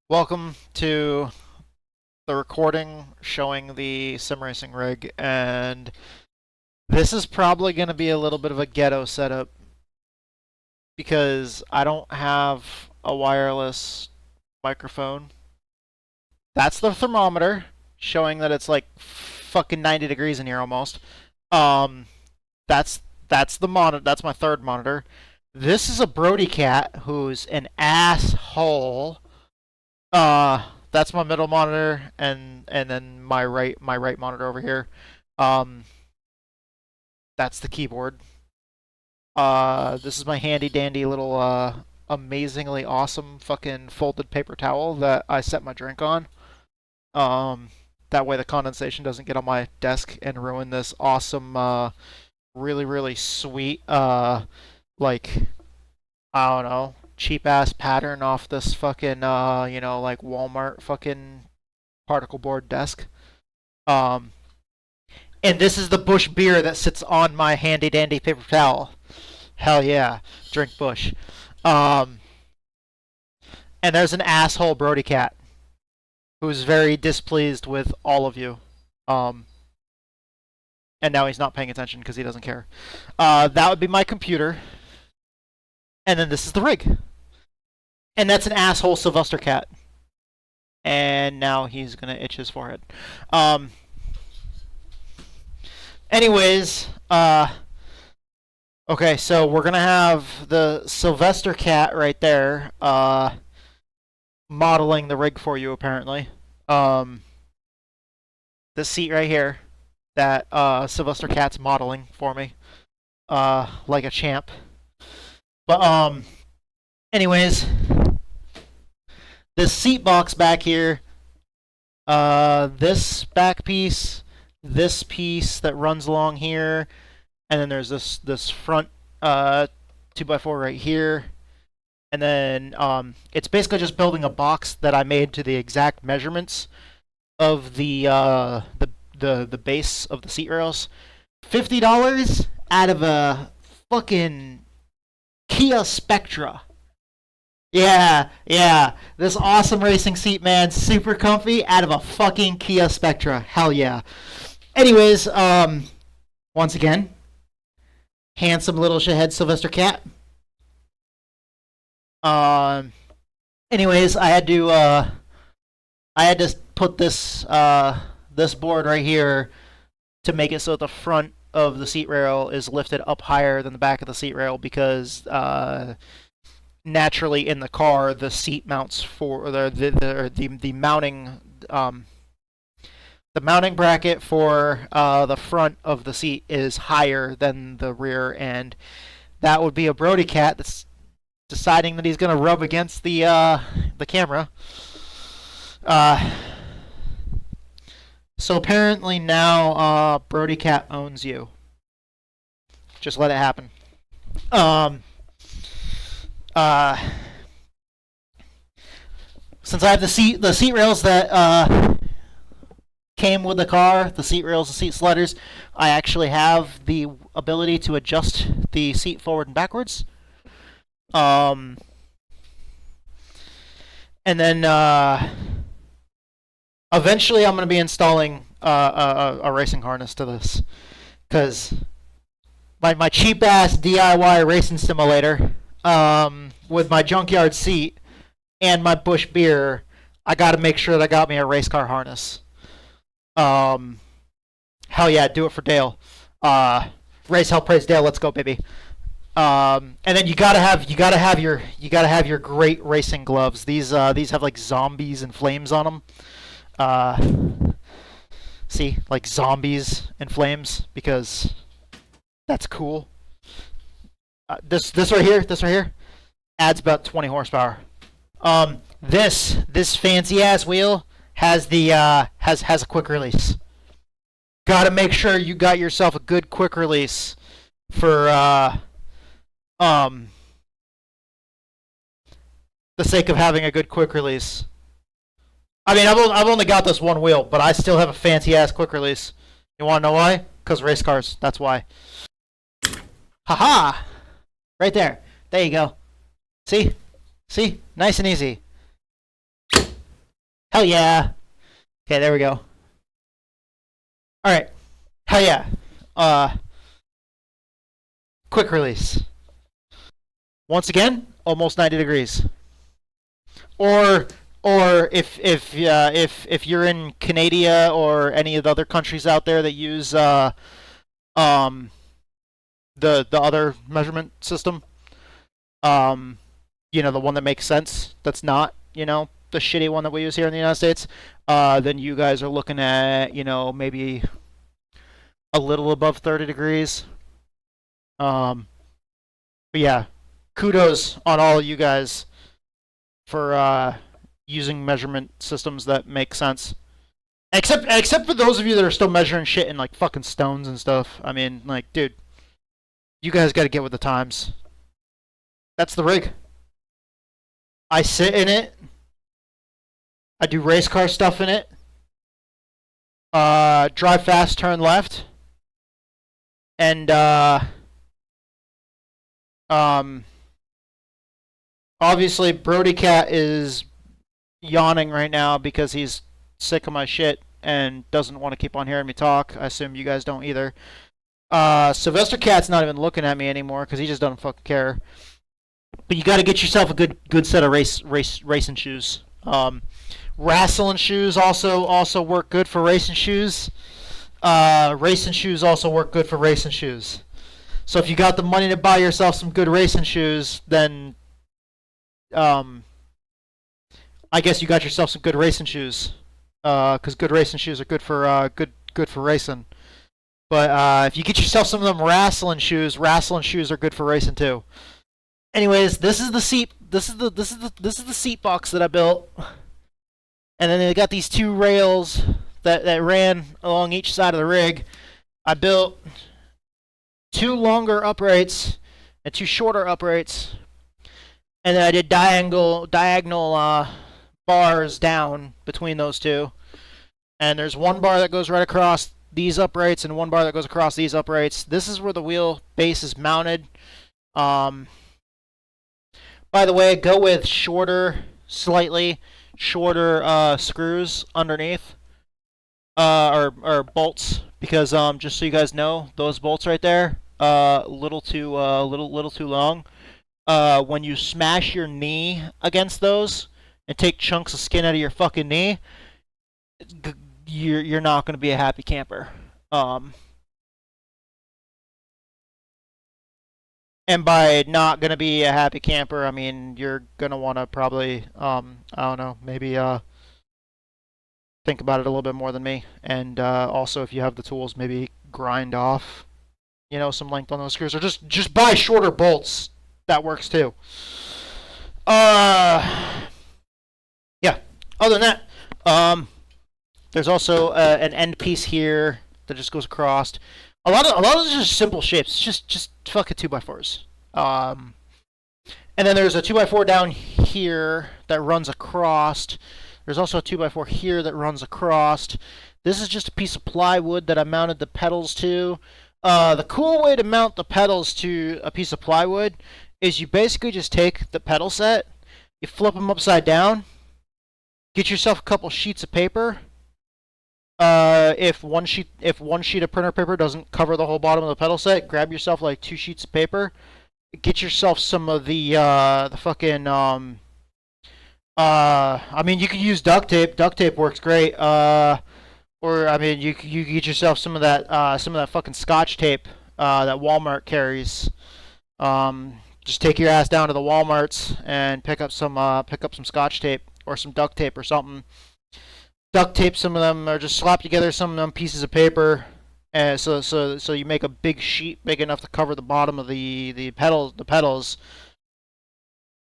Welcome to the recording showing the sim racing rig, and this is probably going to be a little bit of a ghetto setup because I don't have a wireless microphone. That's the thermometer showing that it's like fucking 90 degrees in here almost. Um, that's the monitor. That's my third monitor. This is a Brody cat who's an asshole. That's my middle monitor, and then my right monitor over here. Um, that's the keyboard. This is my handy dandy little amazingly awesome fucking folded paper towel that I set my drink on. Um, that way the condensation doesn't get on my desk and ruin this awesome, really sweet like I don't know, cheap ass pattern off this fucking like Walmart fucking particle board desk. Um and this is the Bush beer that sits on my handy dandy paper towel. Hell yeah. Drink Bush. Um and there's an asshole Brody cat who's very displeased with all of you. Um and now he's not paying attention because he doesn't care. That would be my computer. And then this is the rig. And that's an asshole Sylvester cat. And now he's gonna itch his forehead. Anyways, okay, so we're gonna have the Sylvester cat right there, modeling the rig for you apparently. The seat right here that Sylvester cat's modeling for me, like a champ. But anyways, this seat box back here, this back piece, this piece that runs along here, and then there's this front 2x4 right here, and then it's basically just building a box that I made to the exact measurements of the base of the seat rails. $50 out of a fucking Kia Spectra. Yeah. This awesome racing seat, man. Super comfy out of a fucking Kia Spectra. Hell yeah. Anyways, once again, handsome little shithead Sylvester cat. Anyways, I had to put this this board right here to make it so the front of the seat rail is lifted up higher than the back of the seat rail because naturally in the car the seat mounts for the mounting the mounting bracket for the front of the seat is higher than the rear, and that would be a Brody cat that's deciding that he's gonna rub against the camera. So apparently now Brody cat owns you. Just let it happen. Since I have the seat rails that came with the car, the seat rails and seat sliders, I actually have the ability to adjust the seat forward and backwards. And then eventually I'm going to be installing a racing harness to this, because my cheap ass DIY racing simulator with my junkyard seat and my Bush beer, I got to make sure that I got me a race car harness. Hell yeah, do it for Dale. Race hell praise Dale, let's go baby. And then you gotta have your great racing gloves. These have like zombies and flames on them. See, like zombies and flames, because that's cool. This right here adds about 20 horsepower. This fancy ass wheel has the has a quick release. Gotta make sure you got yourself a good quick release for the sake of having a good quick release. I mean, I've only got this one wheel, but I still have a fancy ass quick release. You wanna know why? Because race cars. That's why. Haha! Right there. There you go. See? Nice and easy. Hell yeah. Okay, there we go. All right. Hell yeah. Quick release. Once again, almost 90 degrees. Or if you're in Canada or any of the other countries out there that use the other measurement system, the one that makes sense, that's not the shitty one that we use here in the United States, then you guys are looking at maybe a little above 30 degrees. But yeah, kudos on all of you guys for using measurement systems that make sense. Except for those of you that are still measuring shit in like fucking stones and stuff. I mean, like, dude, you guys got to get with the times. That's the rig. I sit in it. I do race car stuff in it. Drive fast, turn left. And obviously Brody Cat is yawning right now because he's sick of my shit and doesn't want to keep on hearing me talk. I assume you guys don't either. Sylvester Cat's not even looking at me anymore because he just doesn't fucking care. But you got to get yourself a good set of racing shoes. Wrestling shoes also work good for racing shoes. Racing shoes also work good for racing shoes. So if you got the money to buy yourself some good racing shoes, then I guess you got yourself some good racing shoes. Because good racing shoes are good for good for racing. But if you get yourself some of them wrestling shoes are good for racing too. Anyways, this is the seat. This is the seat box that I built. And then they got these two rails that ran along each side of the rig. I built two longer uprights and two shorter uprights. And then I did diagonal bars down between those two. And there's one bar that goes right across these uprights and one bar that goes across these uprights. This is where the wheelbase is mounted. By the way, go with slightly shorter screws underneath, or bolts, because just so you guys know, those bolts right there, little too long. When you smash your knee against those and take chunks of skin out of your fucking knee, you're not going to be a happy camper. And by not going to be a happy camper, I mean you're going to want to probably, I don't know, maybe think about it a little bit more than me. And also, if you have the tools, maybe grind off, some length on those screws, or just buy shorter bolts. That works too. Yeah. Other than that, there's also an end piece here that just goes across. A lot of it's just simple shapes. Just fucking 2x4s. And then there's a 2x4 down here that runs across. There's also a 2x4 here that runs across. This is just a piece of plywood that I mounted the pedals to. The cool way to mount the pedals to a piece of plywood is you basically just take the pedal set, you flip them upside down, get yourself a couple sheets of paper. If one sheet of printer paper doesn't cover the whole bottom of the pedal set, grab yourself like 2 sheets of paper. Get yourself some of the fucking I mean, you can use duct tape. Duct tape works great. Or I mean, you get yourself some of that fucking Scotch tape that Walmart carries. Just take your ass down to the Walmarts and pick up some Scotch tape or some duct tape or something. Duct tape some of them, or just slap together some of them pieces of paper, and so you make a big sheet big enough to cover the bottom of the pedals.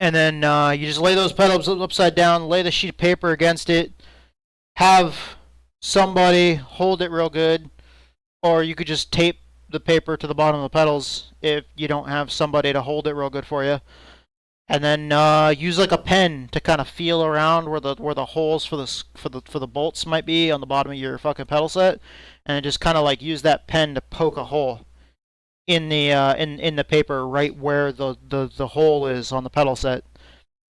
And then you just lay those pedals upside down, lay the sheet of paper against it, have somebody hold it real good, or you could just tape the paper to the bottom of the pedals if you don't have somebody to hold it real good for you. And then use like a pen to kind of feel around where the holes for the bolts might be on the bottom of your fucking pedal set, and just kind of like use that pen to poke a hole in the paper right where the hole is on the pedal set.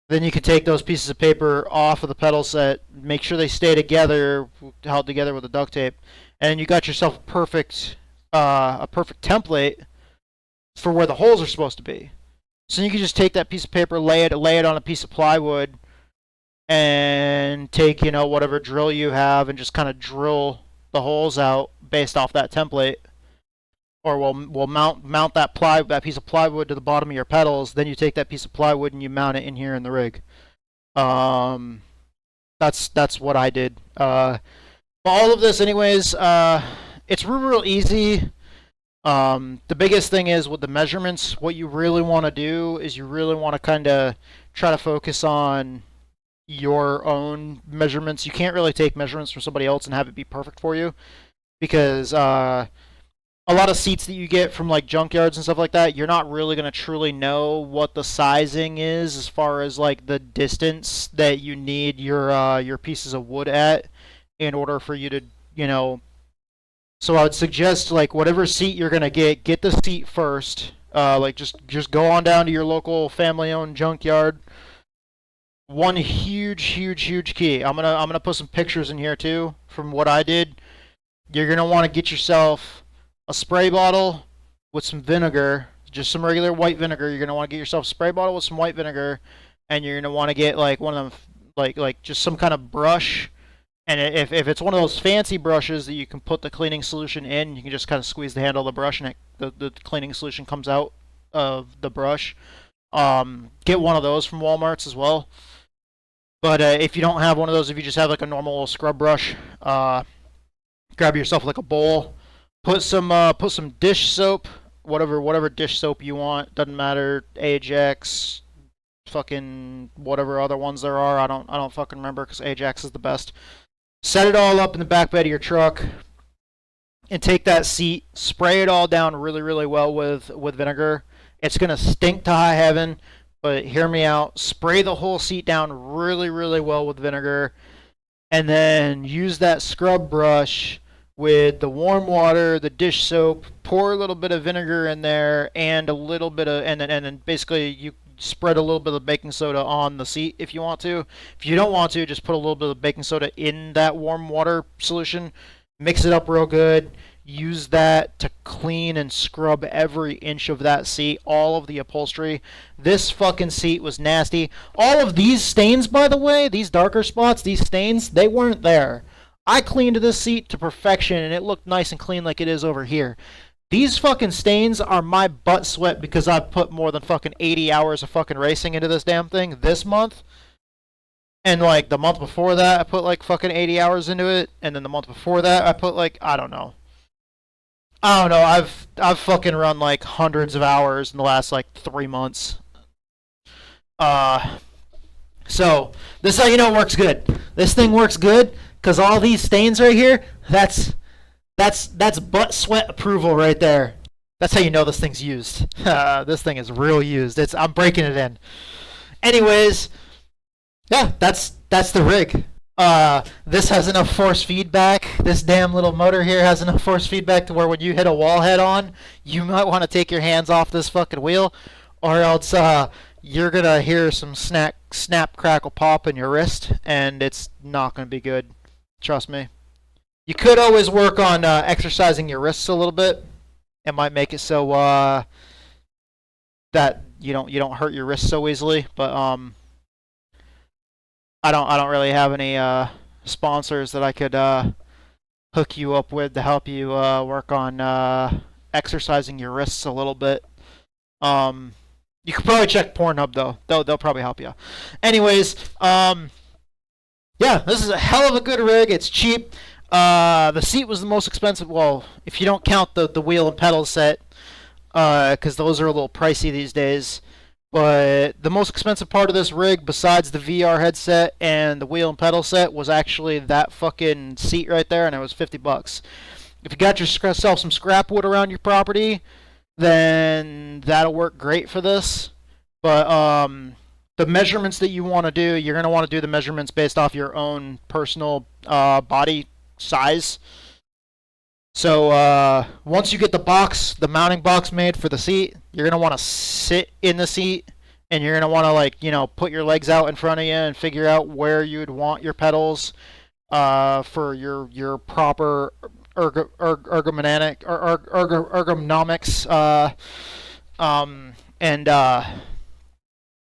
Then you can take those pieces of paper off of the pedal set, make sure they stay together, held together with the duct tape, and you got yourself a perfect template for where the holes are supposed to be. So you can just take that piece of paper, lay it on a piece of plywood, and take, you know, whatever drill you have and just kind of drill the holes out based off that template. Or we'll mount that piece of plywood to the bottom of your pedals. Then you take that piece of plywood and you mount it in here in the rig. That's what I did. But all of this, anyways, it's real easy. The biggest thing is with the measurements, what you really want to do is you really want to kind of try to focus on your own measurements. You can't really take measurements from somebody else and have it be perfect for you, because a lot of seats that you get from like junkyards and stuff like that, you're not really going to truly know what the sizing is as far as like the distance that you need your pieces of wood at in order for you to, you know. So I would suggest, like, whatever seat you're going to get the seat first. Like just go on down to your local family-owned junkyard. One huge key. I'm gonna put some pictures in here too from what I did. You're gonna want to get yourself a spray bottle with some vinegar, just some regular white vinegar. You're gonna want to get yourself a spray bottle with some white vinegar, and you're gonna want to get like one of them, like just some kind of brush. And if it's one of those fancy brushes that you can put the cleaning solution in, you can just kind of squeeze the handle of the brush, and the cleaning solution comes out of the brush. Get one of those from Walmart's as well. But if you don't have one of those, if you just have like a normal scrub brush, grab yourself like a bowl. Put some dish soap, whatever dish soap you want. Doesn't matter. Ajax, fucking whatever other ones there are. I don't fucking remember because Ajax is the best. Set it all up in the back bed of your truck, and take that seat. Spray it all down really well with vinegar. It's gonna stink to high heaven, but hear me out. Spray the whole seat down really well with vinegar, and then use that scrub brush with the warm water, the dish soap, pour a little bit of vinegar in there, and a little bit of, and then basically you spread a little bit of baking soda on the seat if you want to. If you don't want to, just put a little bit of baking soda in that warm water solution, mix it up real good, use that to clean and scrub every inch of that seat, all of the upholstery. This fucking seat was nasty. All of these stains, by the way, these darker spots, these stains, they weren't there. I cleaned this seat to perfection, and it looked nice and clean like it is over here. These fucking stains are my butt sweat because I've put more than fucking 80 hours of fucking racing into this damn thing this month. And like the month before that, I put like fucking 80 hours into it. And then the month before that, I put like, I don't know. I've fucking run like hundreds of hours in the last like 3 months. So this is how you know it works good. This thing works good because all these stains right here, that's butt sweat approval right there. That's how you know this thing's used. This thing is real used. I'm breaking it in. Anyways, yeah, that's the rig. This has enough force feedback. This damn little motor here has enough force feedback to where when you hit a wall head on, you might want to take your hands off this fucking wheel, or else you're gonna hear some snap, crackle, pop in your wrist, and it's not gonna be good. Trust me. You could always work on exercising your wrists a little bit. It might make it so that you don't hurt your wrists so easily. But I don't really have any sponsors that I could hook you up with to help you work on exercising your wrists a little bit. You could probably check Pornhub though. They'll probably help you. Anyways, yeah, this is a hell of a good rig. It's cheap. The seat was the most expensive. Well, if you don't count the wheel and pedal set, because those are a little pricey these days. But the most expensive part of this rig, besides the VR headset and the wheel and pedal set, was actually that fucking seat right there, and it was $50. If you got yourself some scrap wood around your property, then that'll work great for this. But the measurements that you want to do, you're going to want to do the measurements based off your own personal body size. So once you get the mounting box made for the seat, you're going to want to sit in the seat and you're gonna want to, like, put your legs out in front of you and figure out where you'd want your pedals for your proper ergonomics. And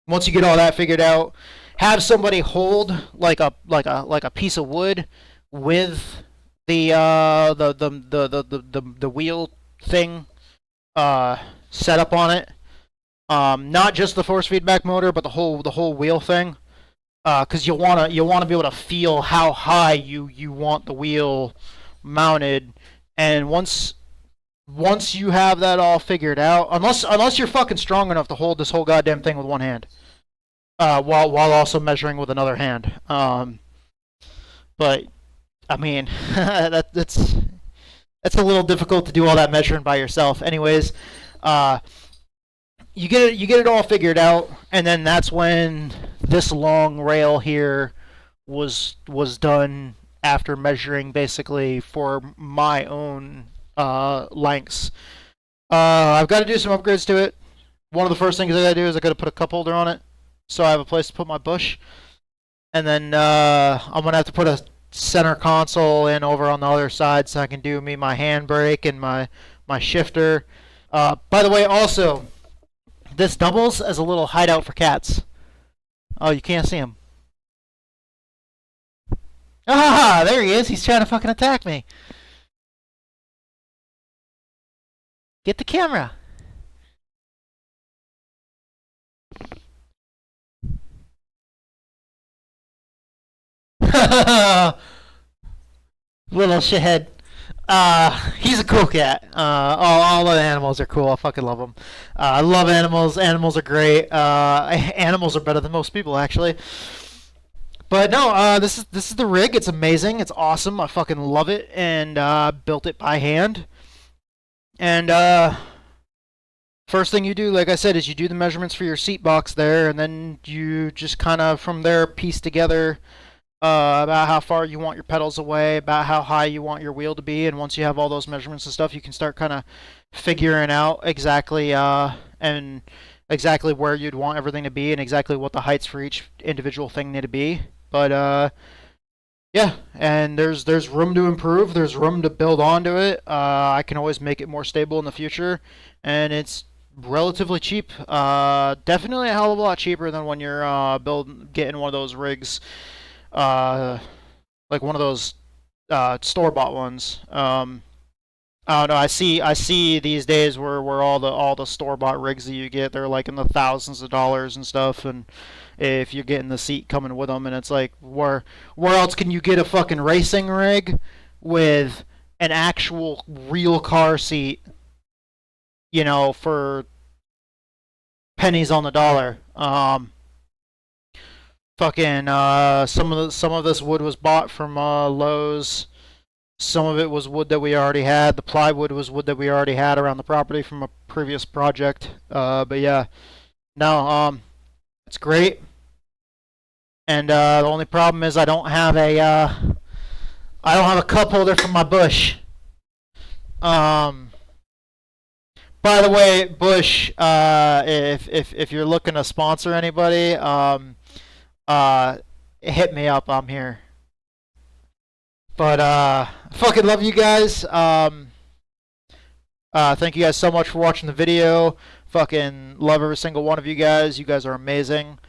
once you get all that figured out, have somebody hold like a piece of wood with the wheel thing set up on it. Not just the force feedback motor, but the whole wheel thing. Because you wanna be able to feel how high you want the wheel mounted, and once you have that all figured out, unless you're fucking strong enough to hold this whole goddamn thing with one hand, while also measuring with another hand. But I mean, that's a little difficult to do all that measuring by yourself. Anyways, you get it all figured out, and then that's when this long rail here was done after measuring basically for my own lengths. I've got to do some upgrades to it. One of the first things I got to do is I got to put a cup holder on it, so I have a place to put my bush. And then I'm gonna have to put a center console in over on the other side so I can do my handbrake and my shifter. By the way, also, this doubles as a little hideout for cats. Oh, you can't see him. Ah, there he is. He's trying to fucking attack me. Get the camera. Little shithead. He's a cool cat. All the animals are cool. I fucking love them. I love animals. Animals are great. Animals are better than most people, actually. But no, this is the rig. It's amazing. It's awesome. I fucking love it, and built it by hand. And first thing you do, like I said, is you do the measurements for your seat box there, and then you just kind of from there piece together about how far you want your pedals away, about how high you want your wheel to be, and once you have all those measurements and stuff, you can start kind of figuring out exactly and exactly where you'd want everything to be and exactly what the heights for each individual thing need to be. But yeah, and there's room to improve. There's room to build onto it. I can always make it more stable in the future, and it's relatively cheap. Definitely a hell of a lot cheaper than when you're getting one of those rigs. Like one of those store-bought ones. I don't know. I see these days where all the store-bought rigs that you get, they're like in the thousands of dollars and stuff. And if you're getting the seat coming with them, and it's like, where else can you get a fucking racing rig with an actual real car seat? For pennies on the dollar. Fucking some of this wood was bought from Lowe's. Some of it was wood that we already had. The plywood was wood that we already had around the property from a previous project. But yeah, no, it's great. And the only problem is I don't have a cup holder for my bush. By the way, Bush, if you're looking to sponsor anybody, hit me up. I'm here. But fucking love you guys. Thank you guys so much for watching the video. Fucking love every single one of you guys. You guys are amazing.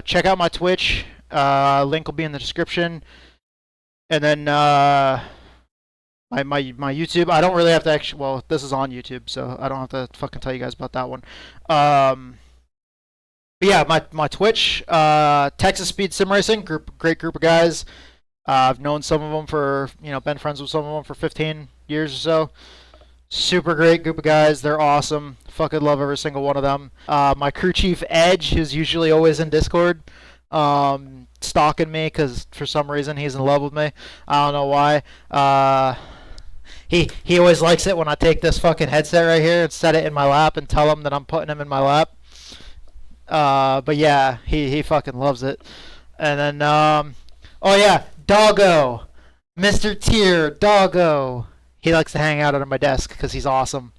Check out my Twitch. Link will be in the description. And then my YouTube. I don't really have to actually. Well, this is on YouTube, so I don't have to fucking tell you guys about that one. But yeah, my Twitch, Texas Speed Sim Racing, great group of guys. I've known some of them for, been friends with some of them for 15 years or so. Super great group of guys. They're awesome. Fucking love every single one of them. My crew chief, Edge, who's usually always in Discord, stalking me because for some reason he's in love with me. I don't know why. He always likes it when I take this fucking headset right here and set it in my lap and tell him that I'm putting him in my lap. But yeah, he fucking loves it. And then, oh yeah, Doggo. Mr. Tier, Doggo. He likes to hang out under my desk because he's awesome.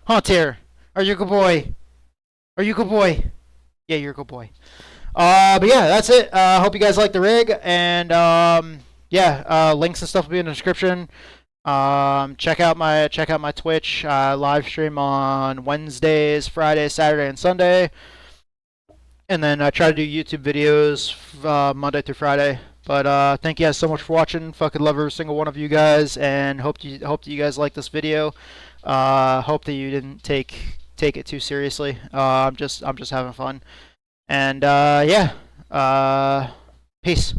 Huh, Tier? Are you a good boy? Are you a good boy? Yeah, you're a good boy. But yeah, that's it. Hope you guys like the rig, and yeah, links and stuff will be in the description. Check out my Twitch. Live stream on Wednesdays, Fridays, Saturday, and Sunday, and then I try to do YouTube videos Monday through Friday. But thank you guys so much for watching. Fucking love every single one of you guys, and hope that you guys like this video. Hope that you didn't take it too seriously. I'm just having fun, and yeah. Peace.